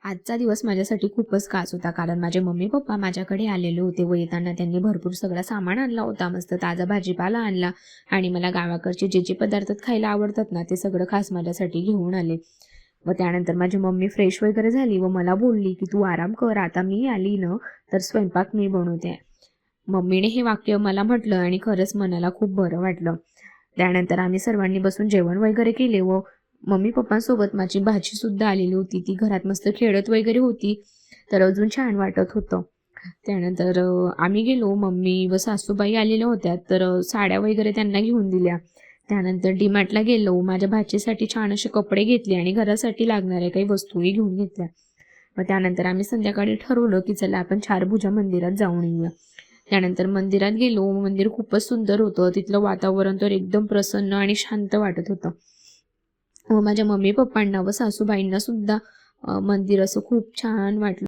आजचा दिवस माझ्यासाठी खूपच खास होता, कारण माझे मम्मी पप्पा माझ्याकडे आलेले होते व येताना त्यांनी भरपूर सगळा सामान आणला होता. मस्त ताजा भाजीपाला आणला आणि मला गावाकडचे जे जे पदार्थ खायला आवडतात ना, ते सगळं खास माझ्यासाठी घेऊन आले. व त्यानंतर माझी मम्मी फ्रेश वगैरे झाली व मला बोलली की तू आराम कर, आता मी आली ना तर स्वयंपाक मी बनवते. मम्मीने हे वाक्य मला म्हटलं आणि खरंच मनाला खूप बरं वाटलं. त्यानंतर आम्ही सर्वांनी बसून जेवण वगैरे केले व मम्मी पप्पांसोबत माझी भाचीसुद्धा आलेली होती. ती घरात मस्त खेळत वगैरे होती, तर अजून छान वाटत होतं. त्यानंतर आम्ही गेलो. मम्मी व सासूबाई आलेल्या होत्या, तर साड्या वगैरे त्यांना घेऊन दिल्या. त्यानंतर डीमार्टला गेलो. माझ्या भाचीसाठी छान असे कपडे घेतले आणि घरासाठी लागणाऱ्या काही वस्तूही घेऊन घेतल्या. मग त्यानंतर आम्ही संध्याकाळी ठरवलं की चला आपण चारभुजा मंदिरात जाऊन येऊया. त्यानंतर मंदिरात गेलो. मंदिर खूपच सुंदर होतं. तिथलं वातावरण तर एकदम प्रसन्न आणि शांत वाटत होतं. व माझ्या मम्मी पप्पांना व सासूबाईंना सुद्धा मंदिर असं खूप छान वाटलं.